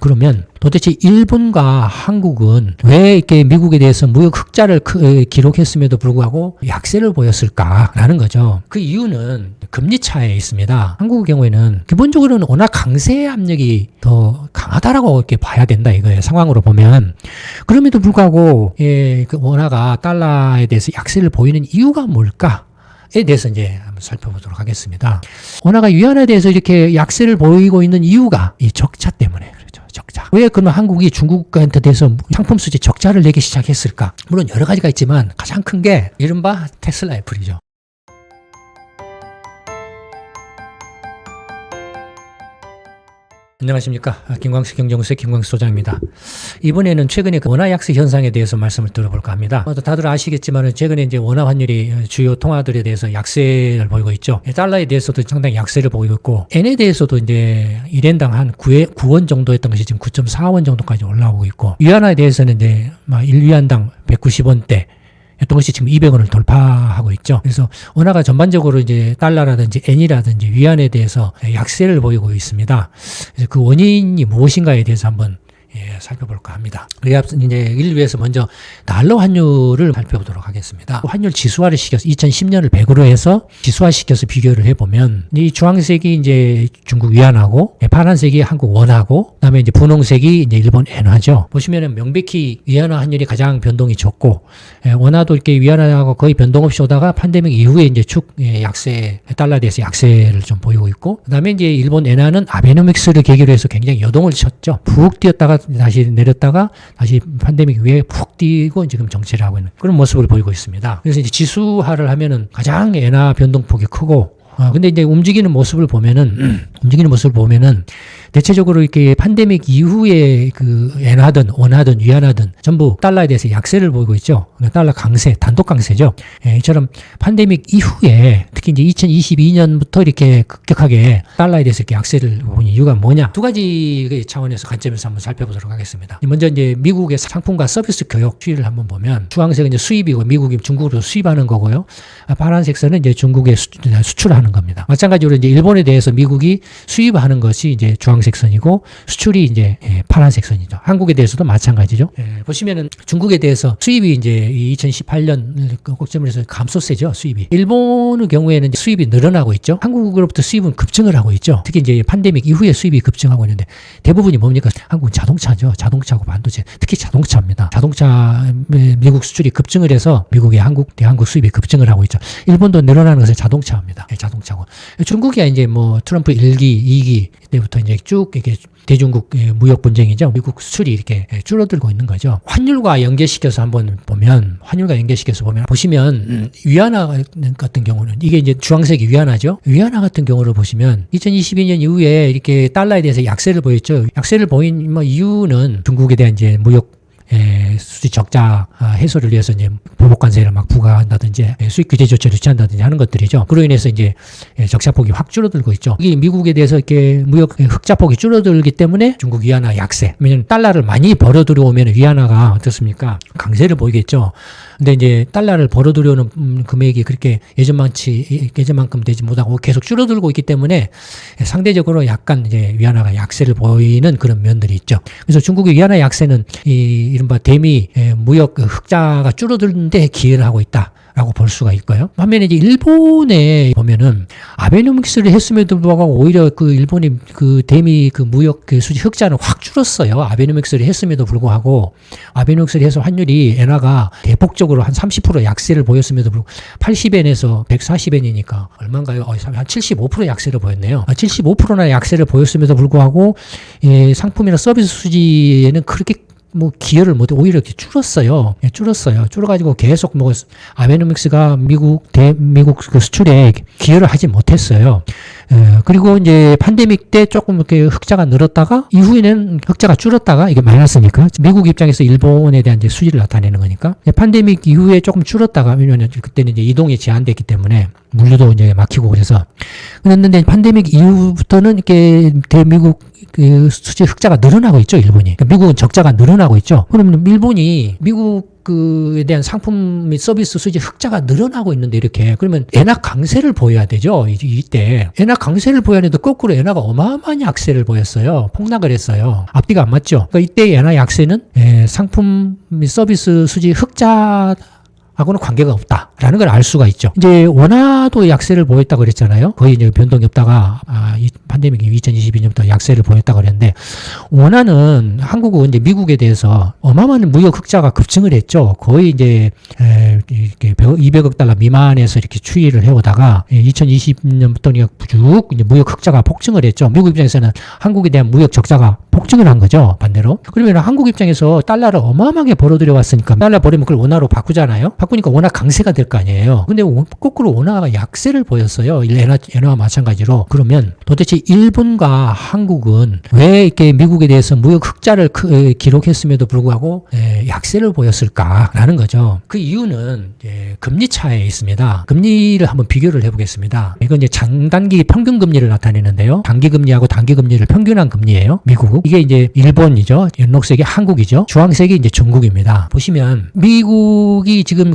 그러면 도대체 일본과 한국은 왜 이렇게 미국에 대해서 무역 흑자를 기록했음에도 불구하고 약세를 보였을까라는 거죠. 그 이유는 금리 차에 있습니다. 한국의 경우에는 기본적으로는 워낙 강세 압력이 더 강하다라고 이렇게 봐야 된다 이거예요. 상황으로 보면. 그럼에도 불구하고 그 원화가 달러에 대해서 약세를 보이는 이유가 뭘까? 에 대해서 이제 한번 살펴보도록 하겠습니다. 원화가 위안화에 대해서 이렇게 약세를 보이고 있는 이유가 이 적자 때문에 그렇죠. 적자. 왜 그러면 한국이 중국한테 대해서 상품 수지 적자를 내기 시작했을까? 물론 여러 가지가 있지만 가장 큰 게 이른바 테슬라 애플이죠. 안녕하십니까. 김광수 경제연구소의 김광수 소장입니다. 이번에는 최근에 그 원화 약세 현상에 대해서 말씀을 들어볼까 합니다. 다들 아시겠지만 최근에 이제 원화 환율이 주요 통화들에 대해서 약세를 보이고 있죠. 달러에 대해서도 상당히 약세를 보이고 있고, 엔에 대해서도 이제 1엔당 한 9원 정도 했던 것이 지금 9.4원 정도까지 올라오고 있고, 위안화에 대해서는 이제 1위안당 190원대 했던 것이 지금 200원을 돌파하고 있죠. 그래서 원화가 전반적으로 이제 달러라든지 엔이라든지 위안에 대해서 약세를 보이고 있습니다. 그래서 그 원인이 무엇인가에 대해서 한번 살펴볼까 합니다. 그래서 이제 이를 위해서 먼저 달러 환율을 살펴보도록 하겠습니다. 환율 지수화를 시켜서 2010년을 100으로 해서 지수화시켜서 비교를 해보면 이 주황색이 이제 중국 위안하고 파란색이 한국 원하고 그다음에 이제 분홍색이 이제 일본 엔화죠. 보시면은 명백히 위안화 환율이 가장 변동이 적고 원화도 이렇게 위안화하고 거의 변동 없이 오다가 팬데믹 이후에 이제 축 약세 달러에 대해서 약세를 좀 보이고 있고 그다음에 이제 일본 엔화는 아베노믹스를 계기로 해서 굉장히 여동을 쳤죠. 푹 뛰었다가 다시 내렸다가 다시 팬데믹 위에 푹 뛰고 지금 정체를 하고 있는 그런 모습을 보이고 있습니다. 그래서 이제 지수화를 하면은 가장 엔화 변동폭이 크고 근데 이제 움직이는 모습을 보면은 대체적으로 이렇게 팬데믹 이후에 그 엔화든 원화든 위안화든 전부 달러에 대해서 약세를 보이고 있죠. 달러 강세, 단독 강세죠. 이처럼 팬데믹 이후에 특히 이제 2022년부터 이렇게 급격하게 달러에 대해서 이렇게 약세를 보인 이유가 뭐냐? 두 가지 차원에서 관점에서 한번 살펴보도록 하겠습니다. 먼저 이제 미국의 상품과 서비스 교역 추이를 한번 보면 주황색은 이제 수입이고 미국이 중국으로 수입하는 거고요. 파란색 선은 이제 중국에 수출하는 겁니다. 마찬가지로 이제 일본에 대해서 미국이 수입하는 것이 이제 주황색 선이고 수출이 이제 파란색 선이죠. 한국에 대해서도 마찬가지죠. 보시면은 중국에 대해서 수입이 이제 2018년 꼭점을 해서 감소세죠. 수입이. 일본의 경우에는 이제 수입이 늘어나고 있죠. 한국으로부터 수입은 급증을 하고 있죠. 특히 이제 팬데믹 이후에 수입이 급증하고 있는데 대부분이 뭡니까? 한국은 자동차죠. 자동차고 반도체. 특히 자동차입니다. 자동차 미국 수출이 급증을 해서 미국의 한국 수입이 급증을 하고 있죠. 일본도 늘어나는 것은 자동차입니다. 자동차고. 중국이 이제 뭐 트럼프 1기, 2기 때부터 이제 쭉 이렇게 대중국 무역 분쟁이죠. 미국 수출이 이렇게 줄어들고 있는 거죠. 환율과 연계시켜서 한번 보면 보시면 위안화 같은 경우는 이게 이제 주황색이 위안화죠. 위안화 같은 경우를 보시면 2022년 이후에 이렇게 달러에 대해서 약세를 보였죠. 약세를 보인 이유는 중국에 대한 이제 무역 수지 적자 해소를 위해서 이제 보복관세를 막 부과한다든지 수익 규제 조치를 취한다든지 하는 것들이죠. 그로 인해서 이제 적자폭이 확 줄어들고 있죠. 이게 미국에 대해서 이렇게 무역 흑자폭이 줄어들기 때문에 중국 위안화 약세. 왜냐면 달러를 많이 벌어 들여오면 위안화가 어떻습니까? 강세를 보이겠죠. 근데 이제 달러를 벌어 들여오는 금액이 그렇게 예전만큼 되지 못하고 계속 줄어들고 있기 때문에 상대적으로 약간 이제 위안화가 약세를 보이는 그런 면들이 있죠. 그래서 중국의 위안화 약세는 이른바 대미 무역 흑자가 줄어드는데 기여를 하고 있다라고 볼 수가 있고요. 반면에 이제 일본에 보면은 아베노믹스를 했음에도 불구하고 오히려 그 일본이 그 대미 그 무역 그 수지 흑자는 확 줄었어요. 아베노믹스를 했음에도 불구하고 아베노믹스를 해서 환율이 엔화가 대폭적으로 한 30% 약세를 보였음에도 불구하고 80엔에서 140엔이니까 얼마인가요? 한 75% 약세를 보였네요. 75%나 약세를 보였음에도 불구하고 상품이나 서비스 수지에는 그렇게 뭐 기여를 못해 오히려 이렇게 줄었어요. 줄어가지고 계속 뭐 아베노믹스가 미국 그 수출에 기여를 하지 못했어요. 그리고 이제 팬데믹 때 조금 이렇게 흑자가 늘었다가 이후에는 흑자가 줄었다가 이게 마이너스니까 미국 입장에서 일본에 대한 이제 수지를 나타내는 거니까 팬데믹 이후에 조금 줄었다가 왜냐면 그때는 이제 이동이 제한됐기 때문에 물류도 이제 막히고 그래서 그랬는데 팬데믹 이후부터는 이렇게 대미국 그 수지 흑자가 늘어나고 있죠. 일본이. 그러니까 미국은 적자가 늘어나고 있죠. 그러면 일본이 미국 미국에 대한 상품 및 서비스 수지 흑자가 늘어나고 있는데 이렇게 그러면 엔화 강세를 보여야 되죠. 이때 엔화 강세를 보여야 되는데 거꾸로 엔화가 어마어마한 약세를 보였어요. 폭락을 했어요. 앞뒤가 안 맞죠. 그러니까 이때 엔화 약세는 상품 및 서비스 수지 흑자 하고는 관계가 없다라는 걸 알 수가 있죠. 이제 원화도 약세를 보였다고 그랬잖아요. 거의 이제 변동이 없다가 이 팬데믹이 2022년부터 약세를 보였다고 그랬는데 원화는 한국은 이제 미국에 대해서 어마어마한 무역 흑자가 급증을 했죠. 거의 이제 200억 달러 미만에서 이렇게 추이를 해오다가 2020년부터 쭉 이제 무역 흑자가 폭증을 했죠. 미국 입장에서는 한국에 대한 무역 적자가 폭증을 한 거죠. 반대로. 그러면 한국 입장에서 달러를 어마어마하게 벌어들여 왔으니까 달러 버리면 그걸 원화로 바꾸잖아요. 바꾸니까 원화 강세가 될 거 아니에요. 근데 거꾸로 원화가 약세를 보였어요. 엔화와 마찬가지로. 그러면 도대체 일본과 한국은 왜 이렇게 미국에 대해서 무역 흑자를 기록했음에도 불구하고 약세를 보였을까라는 거죠. 그 이유는 금리 차에 있습니다. 금리를 한번 비교를 해보겠습니다. 이건 이제 장단기 평균 금리를 나타내는데요. 단기 금리하고 단기 금리를 평균한 금리예요. 미국. 이게 이제 일본이죠. 연록색이 한국이죠. 주황색이 이제 중국입니다. 보시면 미국이 지금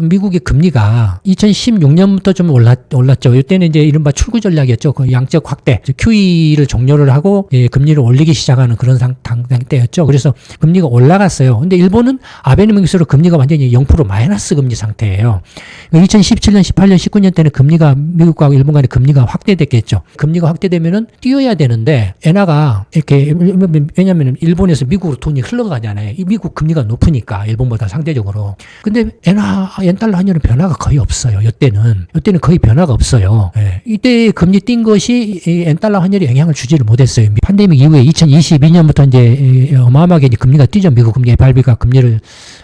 미국의 금리가 2016년부터 좀 올랐죠. 이때는 이제 이른바 출구 전략이었죠. 그 양적 확대, QE를 종료를 하고 금리를 올리기 시작하는 그런 때였죠. 그래서 금리가 올라갔어요. 근데 일본은 아베노믹스로 금리가 완전히 0% 마이너스 금리 상태예요. 2017년, 18년, 19년 때는 금리가 미국과 일본 간의 금리가 확대됐겠죠. 금리가 확대되면은 뛰어야 되는데 엔화가 이렇게 왜냐하면 일본에서 미국으로 돈이 흘러가잖아요. 이 미국 금리가 높으니까 일본보다 상대적으로. 근데 엔달러 환율은 변화가 거의 없어요. 이때는 거의 변화가 없어요. 이때 금리 뛴 것이 엔달러 환율에 영향을 주지를 못했어요. 팬데믹 이후에 2022년부터 이제 어마어마하게 금리가 뛰죠. 미국 금리 FRB가 금리를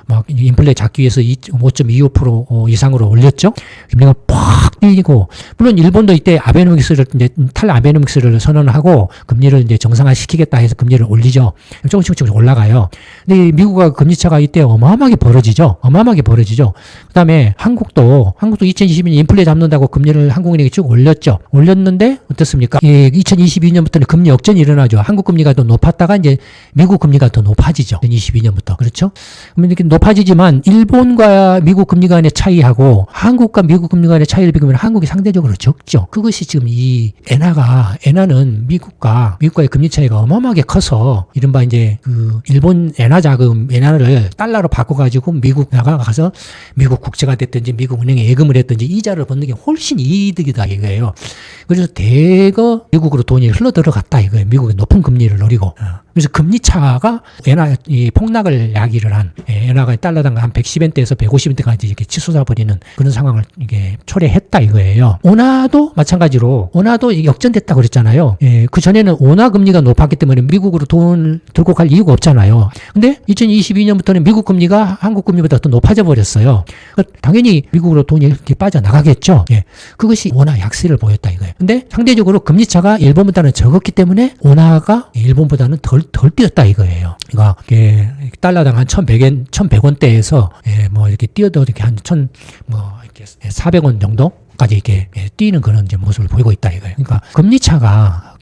막 인플레 잡기 위해서 5.25% 이상으로 올렸죠. 금리가 팍 뛰고 물론 일본도 이때 아베노믹스를 이제 탈아베노믹스를 선언하고 금리를 이제 정상화시키겠다 해서 금리를 올리죠. 조금씩 올라가요. 근데 미국과 금리 차가 이때 어마어마하게 벌어지죠. 그다음에 한국도 2022년 인플레 잡는다고 금리를 한국은행이 쭉 올렸죠. 올렸는데 어떻습니까? 2022년부터는 금리 역전이 일어나죠. 한국 금리가 더 높았다가 이제 미국 금리가 더 높아지죠. 2022년부터. 그렇죠? 그러면 이렇게 높아지지만 일본과 미국 금리 간의 차이하고 한국과 미국 금리 간의 차이를 비교하면 한국이 상대적으로 적죠. 그것이 지금 이 엔화는 미국과의 금리 차이가 어마어마하게 커서 이른바 이제 일본 엔화 자금, 엔화를 달러로 바꿔가지고 미국 나가서 미국 국채가 됐든지 미국 은행에 예금을 했든지 이자를 받는 게 훨씬 이득이다 이거예요. 그래서 대거 미국으로 돈이 흘러 들어갔다 이거예요. 미국의 높은 금리를 노리고. 그래서 금리 차가 엔화 폭락을 야기를 한 엔화가 달러당 한 110엔대에서 150엔대까지 이렇게 치솟아 버리는 그런 상황을 이게 초래했다 이거예요. 원화도 마찬가지로 원화도 역전됐다 그랬잖아요. 그 전에는 원화 금리가 높았기 때문에 미국으로 돈을 들고 갈 이유가 없잖아요. 근데 2022년부터는 미국 금리가 한국 금리보다 더 높아져 버렸어요. 당연히 미국으로 돈이 이렇게 빠져나가겠죠. 그것이 원화 약세를 보였다 이거예요. 근데 상대적으로 금리 차가 일본보다는 적었기 때문에 원화가 일본보다는 덜 뛰었다 이거예요. 그러니까 달러당 한 1,100엔, 1,100원대에서 뭐 이렇게 뛰어도 이렇게 한 400원 정도까지 이렇게 뛰는 그런 이제 모습을 보이고 있다 이거예요. 그러니까 금리 차가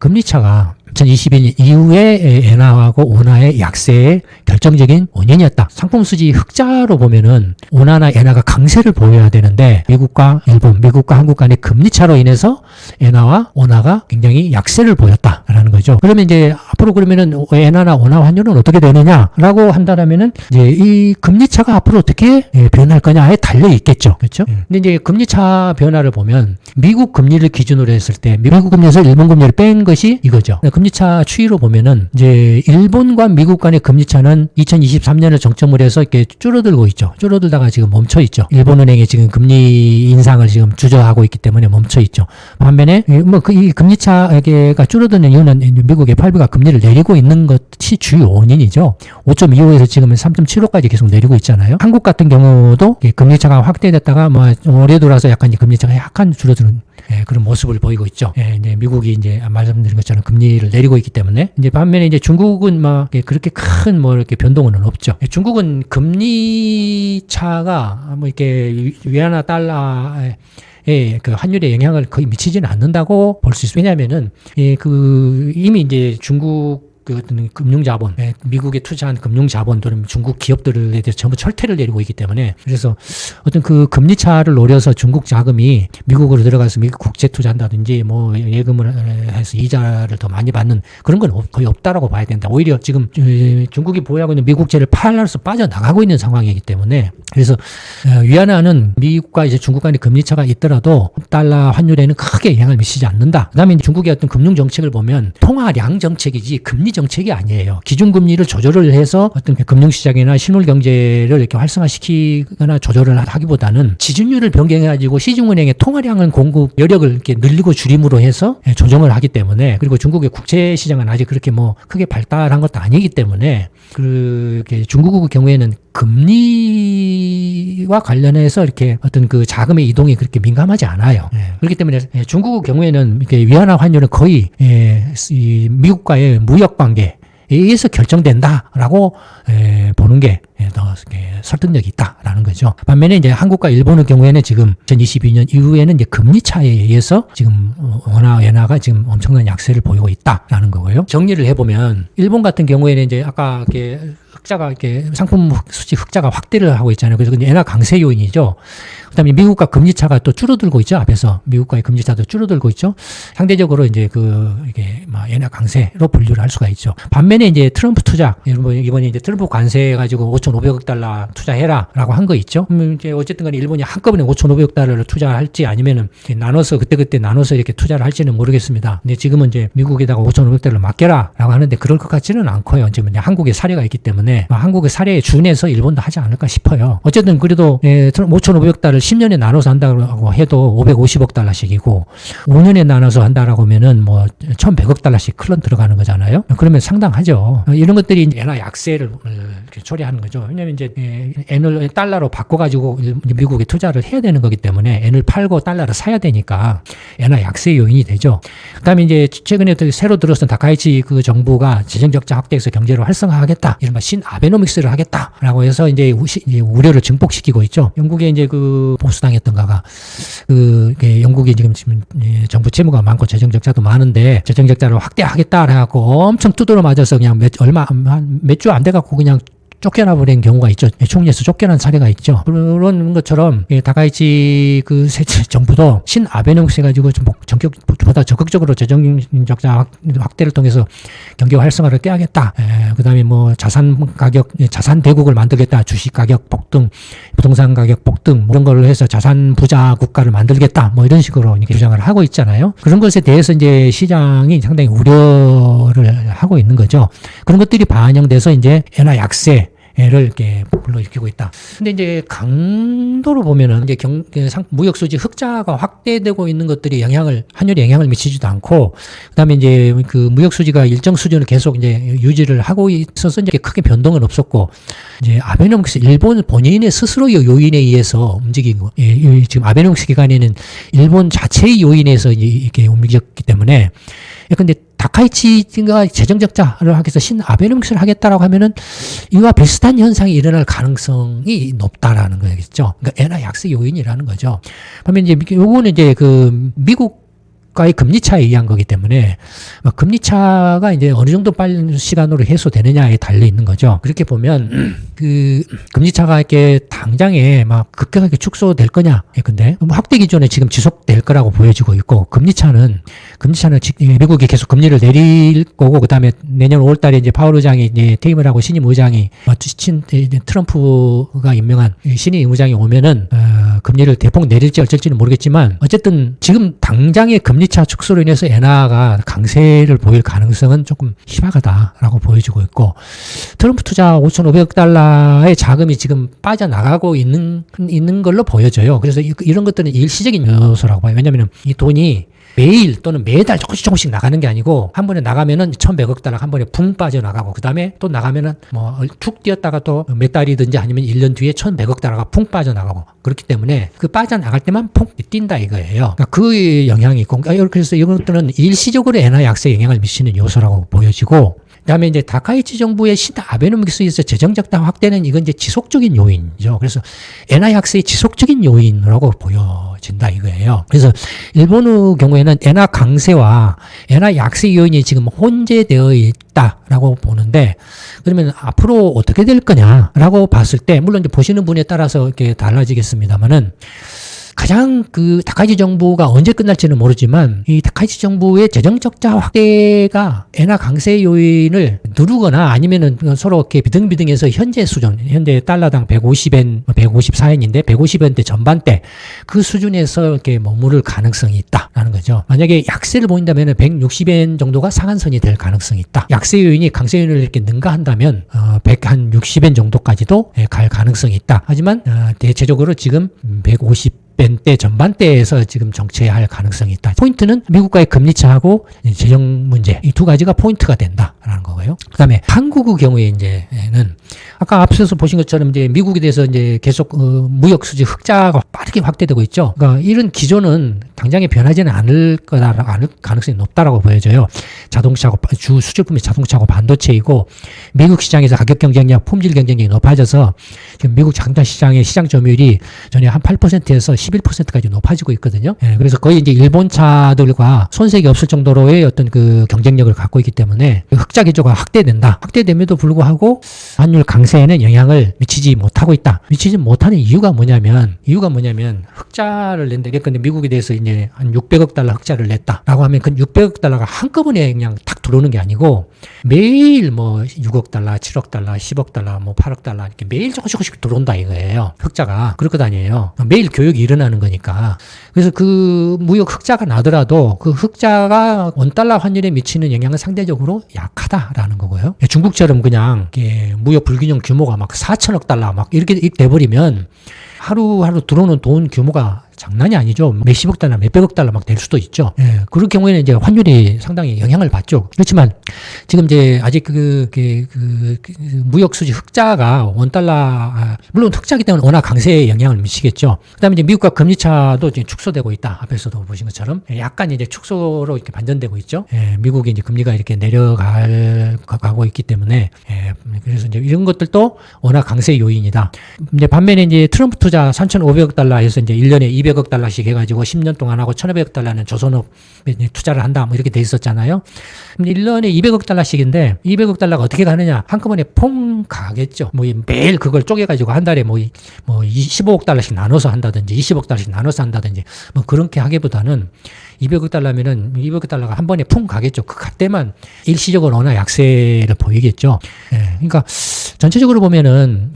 2022년 이후에 엔화하고 원화의 약세의 결정적인 원인이었다. 상품 수지 흑자로 보면은 원화나 엔화가 강세를 보여야 되는데 미국과 일본, 미국과 한국 간의 금리 차로 인해서 엔화와 원화가 굉장히 약세를 보였다라는 거죠. 그러면 이제 앞으로 그러면은 엔화나 원화 환율은 어떻게 되느냐라고 한다면은 이제 이 금리 차가 앞으로 어떻게 변할 거냐에 달려 있겠죠. 그렇죠? 근데 이제 금리 차 변화를 보면 미국 금리를 기준으로 했을 때 미국 금리에서 일본 금리를 뺀 것이 이거죠. 금리차 추이로 보면은 이제 일본과 미국 간의 금리차는 2023년을 정점으로 해서 이렇게 줄어들고 있죠. 줄어들다가 지금 멈춰 있죠. 일본은행이 지금 금리 인상을 지금 주저하고 있기 때문에 멈춰 있죠. 반면에 이 금리차가 줄어드는 이유는 미국의 FRB가 금리를 내리고 있는 것이 주요 원인이죠. 5.25에서 지금은 3.75까지 계속 내리고 있잖아요. 한국 같은 경우도 금리차가 확대됐다가 올해 들어서 약간 금리차가 약간 줄어드는 그런 모습을 보이고 있죠. 이제 미국이 이제 말씀드린 것처럼 금리를 내리고 있기 때문에 이제 반면에 이제 중국은 막 그렇게 큰 이렇게 변동은 없죠. 중국은 금리 차가 이렇게 위안화 달러에 그 환율에 영향을 거의 미치지는 않는다고 볼 수 있어요. 왜냐하면은 이미 이제 중국 그 어떤 금융자본, 미국에 투자한 금융자본 또는 중국 기업들에 대해서 전부 철퇴를 내리고 있기 때문에 그래서 어떤 그 금리 차를 노려서 중국 자금이 미국으로 들어가서 미국 국채 투자한다든지 뭐 예금을 해서 이자를 더 많이 받는 그런 건 거의 없다라고 봐야 된다. 오히려 지금 중국이 보유하고 있는 미국채를 팔아서 빠져나가고 있는 상황이기 때문에 그래서 위안화는 미국과 이제 중국 간의 금리 차가 있더라도 달러 환율에는 크게 영향을 미치지 않는다. 그다음에 중국의 어떤 금융 정책을 보면 통화량 정책이지 금리 정책이 아니에요. 기준금리를 조절을 해서 어떤 금융시장이나 실물 경제를 이렇게 활성화시키거나 조절을 하기보다는 지준율을 변경해가지고 시중은행의 통화량을 공급 여력을 이렇게 늘리고 줄임으로 해서 조정을 하기 때문에 그리고 중국의 국채 시장은 아직 그렇게 뭐 크게 발달한 것도 아니기 때문에 그렇게 중국의 경우에는 금리와 관련해서 이렇게 어떤 그 자금의 이동이 그렇게 민감하지 않아요. 그렇기 때문에 중국의 경우에는 이렇게 위안화 환율은 거의 이 미국과의 무역 관계에 의해서 결정된다라고 보는 게 더 설득력이 있다라는 거죠. 반면에 이제 한국과 일본의 경우에는 지금 2022년 이후에는 이제 금리 차에 의해서 지금 원화 엔화가 지금 엄청난 약세를 보이고 있다라는 거고요. 정리를 해보면 일본 같은 경우에는 이제 아까 이렇게 흑자가 이렇게 상품 수지 흑자가 확대를 하고 있잖아요. 그래서 엔화 강세 요인이죠. 그다음에 미국과 금리 차가 또 줄어들고 있죠. 앞에서 미국과의 금리 차도 줄어들고 있죠. 상대적으로 이제 이게 막 엔화 강세로 분류를 할 수가 있죠. 반면에 이제 트럼프 투자 이번에 이제 트럼프 관세 가지고 5,500억 달러 투자해라라고 한 거 있죠. 이제 어쨌든 간에 일본이 한꺼번에 5,500억 달러를 투자할지 아니면은 나눠서 그때 나눠서 이렇게 투자를 할지는 모르겠습니다. 근데 지금은 이제 미국에다가 5,500억 달러 맡겨라라고 하는데 그럴 것 같지는 않고요. 지금 이제 한국의 사례가 있기 때문에 한국의 사례에 준해서 일본도 하지 않을까 싶어요. 어쨌든 그래도 5,500억 달러 10년에 나눠서 한다고 해도 550억 달러씩이고 5년에 나눠서 한다라고 하면은 뭐 1,100억 달러씩 클런 들어가는 거잖아요. 그러면 상당하죠. 이런 것들이 엔화 약세를 이렇게 초래하는 거죠. 왜냐하면 이제 엔을 달러로 바꿔가지고 미국에 투자를 해야 되는 거기 때문에 엔을 팔고 달러를 사야 되니까 엔화 약세 요인이 되죠. 그다음에 이제 최근에 새로 들어선 다카이치 그 정부가 재정 적자 확대해서 경제를 활성화하겠다, 이른바 신 아베노믹스를 하겠다라고 해서 이제 우려를 증폭시키고 있죠. 영국의 이제 그 보수당이었던가가 영국이 지금 정부 채무가 많고 재정 적자도 많은데 재정 적자를 확대하겠다 해갖고 엄청 두드러 맞아서 그냥 몇 주 안 돼갖고 그냥 쫓겨나 버린 경우가 있죠. 총리에서 쫓겨난 사례가 있죠. 그런 것처럼 다카이치 그 새 정부도 신 아베노믹스 해가지고 좀 보다 적극적으로 재정 적자 확대를 통해서 경제 활성화를 꾀하겠다. 그다음에 뭐 자산 대국을 만들겠다. 주식 가격 폭등, 부동산 가격 폭등 이런 거를 해서 자산 부자 국가를 만들겠다. 뭐 이런 식으로 이렇게 주장을 하고 있잖아요. 그런 것에 대해서 이제 시장이 상당히 우려를 하고 있는 거죠. 그런 것들이 반영돼서 이제 엔화 약세 를 이렇게 불러일으키고 있다. 근데 이제 강도로 보면은 이제 무역 수지 흑자가 확대되고 있는 것들이 환율에 영향을 미치지도 않고, 그다음에 이제 그 무역 수지가 일정 수준을 계속 이제 유지를 하고 있어서 이제 크게 변동은 없었고, 이제 아베노믹스 일본 본인의 스스로의 요인에 의해서 움직인 거. 지금 아베노믹스 기간에는 일본 자체의 요인에서 이렇게 움직였기 때문에, 근데 다카이치가 재정적자를 하기 위해서 신 아베노믹스를 하겠다라고 하면은 이와 비슷한 현상이 일어날 가능성이 높다라는 거겠죠. 그러니까 엔화 약세 요인이라는 거죠. 그러면 이제 요거는 이제 그 미국과의 금리 차에 의한 거기 때문에 금리 차가 이제 어느 정도 빠른 시간으로 해소되느냐에 달려 있는 거죠. 그렇게 보면 그 금리 차가 이렇게 당장에 막 급격하게 축소될 거냐? 근데 확대 기준에 지금 지속될 거라고 보여지고 있고, 금리 차는 미국이 계속 금리를 내릴 거고, 그다음에 내년 5월달에 이제 파월 의장이 이제 퇴임을 하고 신임 의장이 트럼프가 임명한 신임 의장이 오면은 금리를 대폭 내릴지 어쩔지는 모르겠지만, 어쨌든 지금 당장의 금리차 축소로 인해서 엔화가 강세를 보일 가능성은 조금 희박하다라고 보여지고 있고, 트럼프 투자 5,500억 달러의 자금이 지금 빠져나가고 있는 걸로 보여져요. 그래서 이런 것들은 일시적인 요소라고 봐요. 왜냐하면 이 돈이 매일 또는 매달 조금씩 나가는 게 아니고, 한 번에 나가면은 1,100억 달러 한 번에 붕 빠져나가고, 그 다음에 또 나가면은 뭐 툭 뛰었다가 또 몇 달이든지 아니면 1년 뒤에 1,100억 달러가 붕 빠져나가고, 그렇기 때문에 그 빠져나갈 때만 푹 뛴다 이거예요. 그러니까 그 영향이 있고, 그래서 이것들은 일시적으로 엔화 약세에 영향을 미치는 요소라고 보여지고, 그다음에 이제 다카이치 정부의 신다 아베노믹스에서 재정 적자 확대는 이건 이제 지속적인 요인이죠. 그래서 엔화 약세의 지속적인 요인이라고 보여진다 이거예요. 그래서 일본의 경우에는 엔화 강세와 엔화 약세 요인이 지금 혼재되어 있다라고 보는데, 그러면 앞으로 어떻게 될 거냐라고 봤을 때, 물론 이제 보시는 분에 따라서 이렇게 달라지겠습니다만은, 가장 그 다카이치 정부가 언제 끝날지는 모르지만 이 다카이치 정부의 재정 적자 확대가 엔화 강세 요인을 누르거나 아니면은 서로 이렇게 비등비등해서 현재 수준, 현재 달러당 150엔, 154엔인데 150엔대 전반대 그 수준에서 이렇게 머무를 가능성이 있다라는 거죠. 만약에 약세를 보인다면은 160엔 정도가 상한선이 될 가능성이 있다. 약세 요인이 강세 요인을 이렇게 능가한다면 160엔 정도까지도 갈 가능성이 있다. 하지만 대체적으로 지금 150대 전반대에서 지금 정체할 가능성이 있다. 포인트는 미국과의 금리 차하고 재정 문제, 이 두 가지가 포인트가 된다라는 거고요. 그다음에 한국의 경우에 이제는 아까 앞서서 보신 것처럼 이제 미국에 대해서 이제 계속 무역 수지 흑자가 빠르게 확대되고 있죠. 그러니까 이런 기조는 당장에 변하지는 않을 가능성이 높다라고 보여져요. 자동차고 주 수출품이 자동차고 반도체이고, 미국 시장에서 가격 경쟁력, 품질 경쟁력이 높아져서 지금 미국 자동차 시장의 시장 점유율이 전혀 한 8%에서 11%까지 높아지고 있거든요. 예, 그래서 거의 이제 일본 차들과 손색이 없을 정도로의 어떤 그 경쟁력을 갖고 있기 때문에 흑자 기조가 확대된다. 확대됨에도 불구하고 환율 강세에는 영향을 미치지 못하고 있다. 미치지 못하는 이유가 뭐냐면 흑자를 낸다. 근데 미국에 대해서 이제 한 600억 달러 흑자를 냈다라고 하면 그 600억 달러가 한꺼번에 그냥 탁 들어오는 게 아니고 매일 뭐 6억 달러, 7억 달러, 10억 달러, 뭐 8억 달러 이렇게 매일 조금씩 들어온다 이거예요. 흑자가 그럴 것 아니에요. 매일 교역이 일어나는 거니까. 그래서 그 무역 흑자가 나더라도 그 흑자가 원달러 환율에 미치는 영향은 상대적으로 약하다라는 거고요. 중국처럼 그냥 무역 불균형 규모가 막 4천억 달러 막 이렇게 돼버리면 하루하루 들어오는 돈 규모가 장난이 아니죠. 몇십억 달러, 몇백억 달러 막 될 수도 있죠. 예, 그럴 경우에는 이제 환율이 상당히 영향을 받죠. 그렇지만 지금 이제 아직 무역 수지 흑자가 원달러, 물론 흑자기 때문에 워낙 강세에 영향을 미치겠죠. 그다음에 이제 미국과 금리 차도 이제 축소되고 있다. 앞에서도 보신 것처럼 약간 이제 축소로 이렇게 반전되고 있죠. 예, 미국이 이제 금리가 이렇게 내려가고 있기 때문에, 예, 그래서 이제 이런 것들도 워낙 강세 요인이다. 이제 반면에 이제 트럼프 투자 3,500억 달러에서 이제 1년에 200억 달러씩 해가지고 10년 동안 하고 1,500억 달러는 조선업에 투자를 한다. 뭐 이렇게 돼 있었잖아요. 1년에 200억 달러씩인데 200억 달러가 어떻게 가느냐? 한꺼번에 퐁 가겠죠. 뭐 매일 그걸 쪼개가지고 한 달에 뭐 25억 달러씩 나눠서 한다든지 20억 달러씩 나눠서 한다든지 뭐 그렇게 하기보다는 200억 달러면은 200억 달러가 한 번에 풍 가겠죠. 그 때만 일시적으로 워낙 약세를 보이겠죠. 예, 그러니까 전체적으로 보면은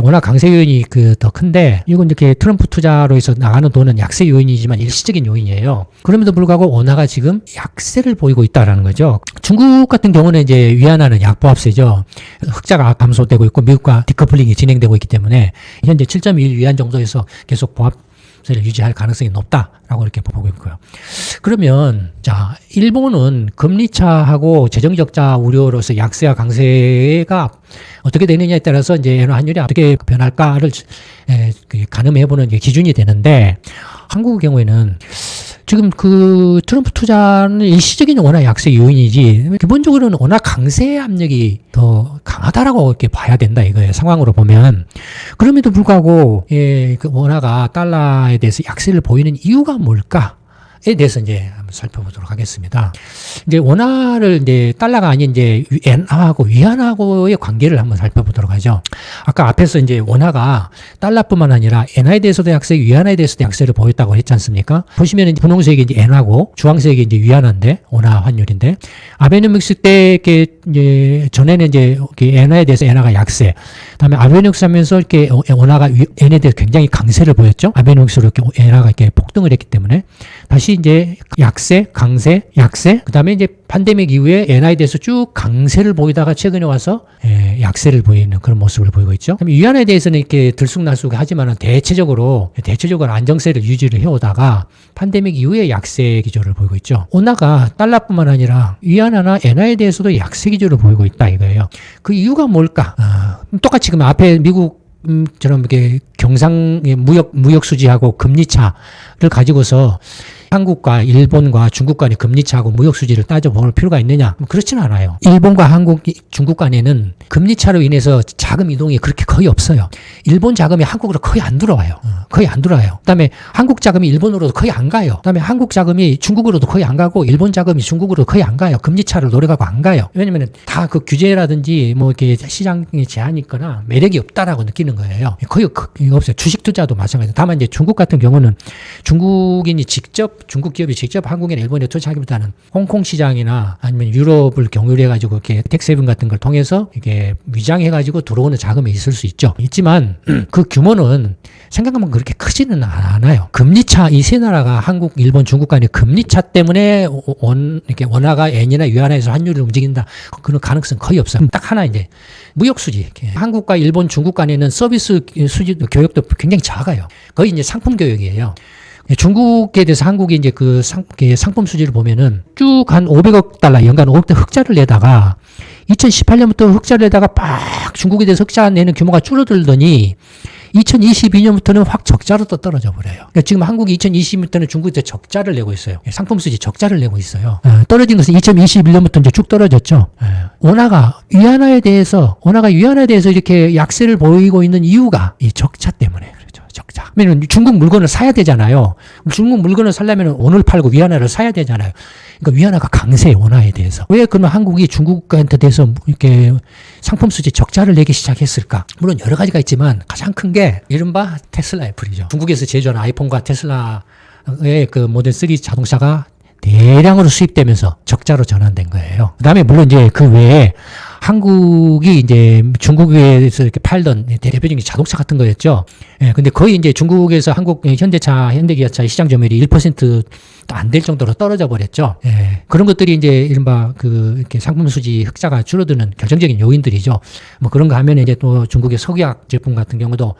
워낙 강세 요인이 더 큰데, 이건 이렇게 트럼프 투자로 해서 나가는 돈은 약세 요인이지만 일시적인 요인이에요. 그럼에도 불구하고 원화가 지금 약세를 보이고 있다라는 거죠. 중국 같은 경우는 이제 위안화는 약보합세죠. 흑자가 감소되고 있고 미국과 디커플링이 진행되고 있기 때문에 현재 7.1 위안 정도에서 계속 보합세를 유지할 가능성이 높다라고 이렇게 보고 있고요. 그러면 자, 일본은 금리 차하고 재정 적자 우려로서 약세와 강세가 어떻게 되느냐에 따라서 이제 엔화 환율이 어떻게 변할까를 가늠해보는 기준이 되는데, 한국의 경우에는 지금 그 트럼프 투자는 일시적인 워낙 약세 요인이지 기본적으로는 워낙 강세 압력이 더 강하다라고 이렇게 봐야 된다 이거예요. 상황으로 보면. 그럼에도 불구하고 그 원화가 달러에 대해서 약세를 보이는 이유가 뭘까에 대해서 이제 한번 살펴보도록 하겠습니다. 이제 원화를 이제 달러가 아닌 이제 엔화하고 위안화하고의 관계를 한번 살펴보도록 하죠. 아까 앞에서 이제 원화가 달러뿐만 아니라 엔화에 대해서도 약세, 위안화에 대해서도 약세를 보였다고 했지 않습니까? 보시면 이제 분홍색이 이제 엔화고 주황색이 이제 위안화인데, 원화 환율인데, 아베노믹스 때 이제 전에는 이제 엔화에 대해서 엔화가 약세, 그다음에 아베노믹스 하면서 이렇게 원화가 엔에 대해서 굉장히 강세를 보였죠. 아베노믹스로 이렇게 엔화가 이렇게 폭등을 했기 때문에 다시 이제 약세, 강세, 약세, 그다음에 이제 팬데믹 이후에 엔화에 대해서 쭉 강세를 보이다가 최근에 와서 약세를 보이는 그런 모습을 보이고 있죠. 그다음에 위안화에 대해서는 이렇게 들쑥날쑥 하지만은 대체적으로 안정세를 유지를 해오다가 팬데믹 이후에 약세 기조를 보이고 있죠. 원화가 달러뿐만 아니라 위안화나 엔화에 대해서도 약세 기조를 보이고 있다 이거예요. 그 이유가 뭘까? 똑같이 그럼 앞에 미국처럼 이렇게 경상의 무역 수지하고 금리 차를 가지고서 한국과 일본과 중국 간의 금리 차하고 무역 수지를 따져볼 필요가 있느냐? 그렇지는 않아요. 일본과 한국, 중국 간에는 금리 차로 인해서 자금 이동이 그렇게 거의 없어요. 일본 자금이 한국으로 거의 안 들어와요. 거의 안 들어와요. 그다음에 한국 자금이 일본으로도 거의 안 가요. 그다음에 한국 자금이 중국으로도 거의 안 가고 일본 자금이 중국으로 거의 안 가요. 금리 차를 노려가고 안 가요. 왜냐면 다 그 규제라든지 뭐 이렇게 시장에 제한이 있거나 매력이 없다라고 느끼는 거예요. 거의 없어요. 주식 투자도 마찬가지예요. 다만 이제 중국 같은 경우는 중국인이 직접, 중국 기업이 직접 한국이나 일본에 투자하기보다는 홍콩 시장이나 아니면 유럽을 경유를 해가지고 이렇게 텍세븐 같은 걸 통해서 이게 위장해가지고 들어오는 자금이 있을 수 있죠. 있지만 그 규모는 생각하면 그렇게 크지는 않아요. 금리차, 이 세 나라가 한국, 일본, 중국 간의 금리차 때문에 이렇게 원화가 엔이나 위안화에서 환율을 움직인다. 그런 가능성 거의 없어요. 딱 하나 이제 무역수지. 한국과 일본, 중국 간에는 서비스 수지 교역도 굉장히 작아요. 거의 이제 상품 교역이에요. 중국에 대해서 한국이 이제 그 상품 수지를 보면은 쭉 한 500억 달러, 연간 500억 달러 흑자를 내다가 2018년부터 흑자를 내다가 막 중국에 대해서 흑자 내는 규모가 줄어들더니 2022년부터는 확 적자로 또 떨어져 버려요. 그러니까 지금 한국이 2020년부터는 중국에 적자를 내고 있어요. 상품 수지 적자를 내고 있어요. 떨어진 것은 2021년부터 이제 쭉 떨어졌죠. 원화가 위안화에 대해서 이렇게 약세를 보이고 있는 이유가 이 적자 때문에 그렇죠. 적자. 왜냐면 중국 물건을 사야 되잖아요. 중국 물건을 사려면 오늘 팔고 위안화를 사야 되잖아요. 그러니까 위안화가 강세, 원화에 대해서. 왜 그러면 한국이 중국한테 대해서 이렇게 상품 수지 적자를 내기 시작했을까? 물론 여러 가지가 있지만 가장 큰 게 이른바 테슬라 애플이죠. 중국에서 제조하는 아이폰과 테슬라의 그 모델 3 자동차가 대량으로 수입되면서 적자로 전환된 거예요. 그 다음에 물론 이제 그 외에 한국이 이제 중국에서 이렇게 팔던 대표적인 자동차 같은 거였죠. 예, 근데 거의 이제 중국에서 한국 현대차, 현대기아차 시장 점유율이 1%도 안 될 정도로 떨어져 버렸죠. 예, 그런 것들이 이제 이른바 그 이렇게 상품 수지 흑자가 줄어드는 결정적인 요인들이죠. 뭐 그런 거 하면 이제 또 중국의 석유화학 제품 같은 경우도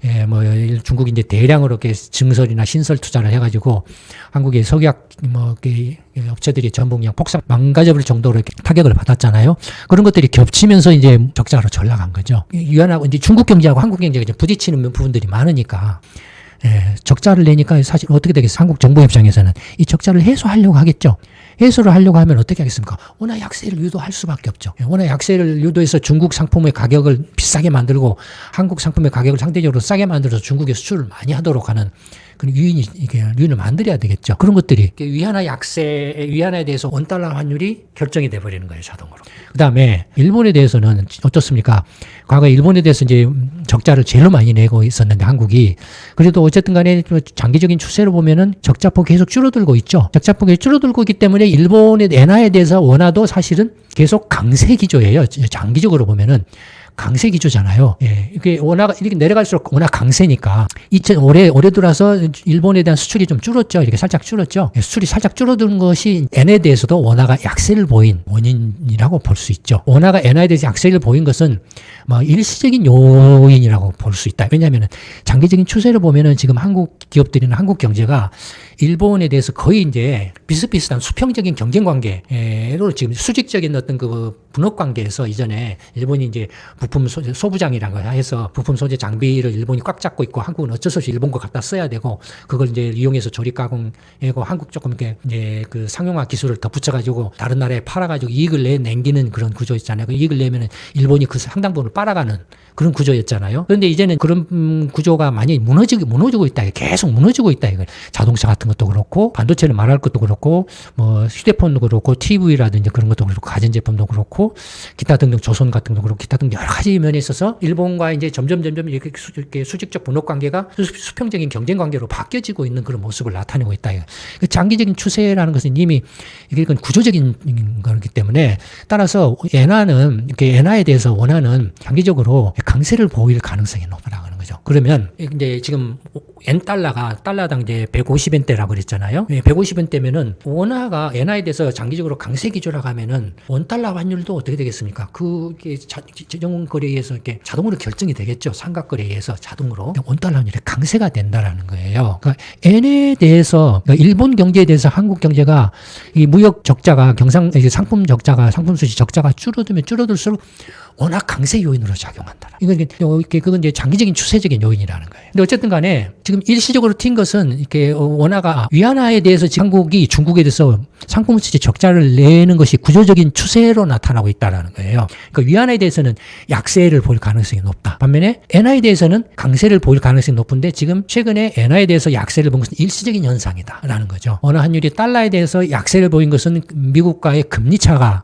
예, 뭐 중국이 이제 대량으로 이렇게 증설이나 신설 투자를 해가지고 한국의 석유화학 뭐 업체들이 전부 그냥 폭삭 망가져버릴 정도로 이렇게 타격을 받았잖아요. 그런 것들이 겹치면서 이제 적자로 전락한 거죠. 위안하고 이제 중국 경제하고 한국 경제가 이제 부딪히는 부분들이 많으니까. 예, 적자를 내니까 사실 어떻게 되겠어요? 한국 정부 입장에서는 이 적자를 해소하려고 하겠죠. 해소를 하려고 하면 어떻게 하겠습니까? 원화 약세를 유도할 수밖에 없죠. 원화 약세를 유도해서 중국 상품의 가격을 비싸게 만들고 한국 상품의 가격을 상대적으로 싸게 만들어서 중국에 수출을 많이 하도록 하는 그런 유인을 만들어야 되겠죠. 그런 것들이 위안화에 대해서 원달러 환율이 결정이 돼버리는 거예요, 자동으로. 그 다음에 일본에 대해서는 어떻습니까? 과거에 일본에 대해서 이제 적자를 제일 많이 내고 있었는데 한국이 그래도 어쨌든 간에 장기적인 추세로 보면은 적자폭이 계속 줄어들고 있죠. 적자폭이 줄어들고 있기 때문에 일본의 엔화에 대해서 원화도 사실은 계속 강세 기조예요. 장기적으로 보면은. 강세 기조잖아요. 예. 이게 원화가 이렇게 내려갈수록 워낙 강세니까. 올해 들어서 일본에 대한 수출이 좀 줄었죠. 이렇게 살짝 줄었죠. 예, 수출이 살짝 줄어드는 것이 엔에 대해서도 원화가 약세를 보인 원인이라고 볼 수 있죠. 원화가 엔화에 대해서 약세를 보인 것은 뭐 일시적인 요인이라고 볼 수 있다. 왜냐하면 장기적인 추세를 보면은 지금 한국 기업들이나 한국 경제가 일본에 대해서 거의 이제 비슷비슷한 수평적인 경쟁 관계로 지금 수직적인 어떤 그 분업 관계에서 이전에 일본이 이제 부품 소부장이라고 해서 부품 소재 장비를 일본이 꽉 잡고 있고 한국은 어쩔 수 없이 일본 거 갖다 써야 되고 그걸 이제 이용해서 조립 가공하고 한국 조금 이렇게 이제 그 상용화 기술을 덧붙여가지고 다른 나라에 팔아가지고 이익을 남기는 그런 구조 있잖아요. 그 이익을 내면은 일본이 그 상당 부분을 빨아가는 그런 구조였잖아요. 그런데 이제는 그런 구조가 많이 무너지고 있다. 계속 무너지고 있다. 이걸 자동차 같은 것도 그렇고 반도체를 말할 것도 그렇고 뭐 휴대폰도 그렇고 TV라든지 그런 것도 그렇고 가전제품도 그렇고 기타 등등 조선 같은 것도 그렇고 기타 등등 여러 가지 면에 있어서 일본과 이제 점점 이렇게 수직적 분업 관계가 수평적인 경쟁 관계로 바뀌어지고 있는 그런 모습을 나타내고 있다. 장기적인 추세라는 것은 이미 이건 구조적인 거기 때문에 따라서 엔화에 대해서 원화는 장기적으로 강세를 보일 가능성이 높다고 하는 거죠. 그러면 이제 지금 달러당 이제 150엔대라고 그랬잖아요. 150엔대면은 원화가 엔화에 대해서 장기적으로 강세 기조라고 하면은 원달러 환율도 어떻게 되겠습니까? 그게 재정 거래에서 이렇게 자동으로 결정이 되겠죠. 삼각 거래에서 자동으로 원달러 환율이 강세가 된다라는 거예요. 그러니까 엔에 대해서 그러니까 일본 경제에 대해서 한국 경제가 이 무역 적자가 상품 수지 적자가 줄어들면 줄어들수록 워낙 강세 요인으로 작용한다. 그건 이제 장기적인 추세적인 일시적인 요인이라는 거예요. 근데 어쨌든 간에 지금 일시적으로 튄 것은 이렇게 원화가 위안화에 대해서 지금 한국이 중국에 대해서 상품 수지 적자를 내는 것이 구조적인 추세로 나타나고 있다는 거예요. 그러니까 위안화에 대해서는 약세를 보일 가능성이 높다. 반면에 엔화에 대해서는 강세를 보일 가능성이 높은데 지금 최근에 엔화에 대해서 약세를 본 것은 일시적인 현상이다라는 거죠. 원화 환율이 달러에 대해서 약세를 보인 것은 미국과의 금리 차가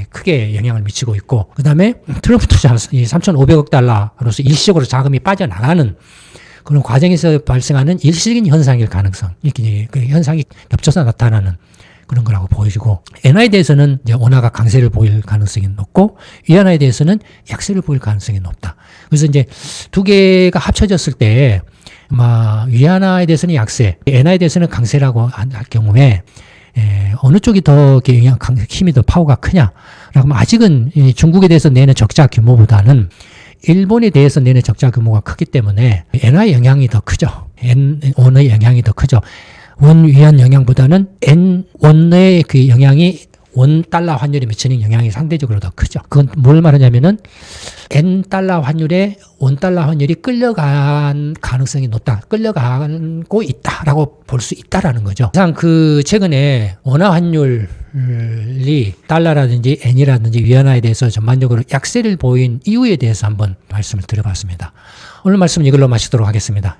크게 영향을 미치고 있고, 그 다음에 트럼프 투자 3,500억 달러로서 일시적으로 자금이 빠져나가는 그런 과정에서 발생하는 일시적인 현상일 가능성, 이렇게 그 현상이 겹쳐서 나타나는 그런 거라고 보여지고, 엔화에 대해서는 이제 원화가 강세를 보일 가능성이 높고, 위안화에 대해서는 약세를 보일 가능성이 높다. 그래서 이제 두 개가 합쳐졌을 때, 위안화에 대해서는 약세, 엔화에 대해서는 강세라고 할 경우에, 어느 쪽이 더 힘이 더 파워가 크냐라고 하면 아직은 중국에 대해서 내는 적자 규모보다는 일본에 대해서 내는 적자 규모가 크기 때문에 엔화의 영향이 더 크죠. 원의 영향이 더 크죠. 원 위안 영향보다는 원의 그 영향이 원 달러 환율에 미치는 영향이 상대적으로 더 크죠. 그건 뭘 말하냐면은 엔 달러 환율에 원 달러 환율이 끌려간 가능성이 높다. 끌려가고 있다라고 볼 수 있다라는 거죠. 항상 그 최근에 원화 환율이 달러라든지 엔이라든지 위안화에 대해서 전반적으로 약세를 보인 이유에 대해서 한번 말씀을 드려봤습니다. 오늘 말씀은 이걸로 마치도록 하겠습니다.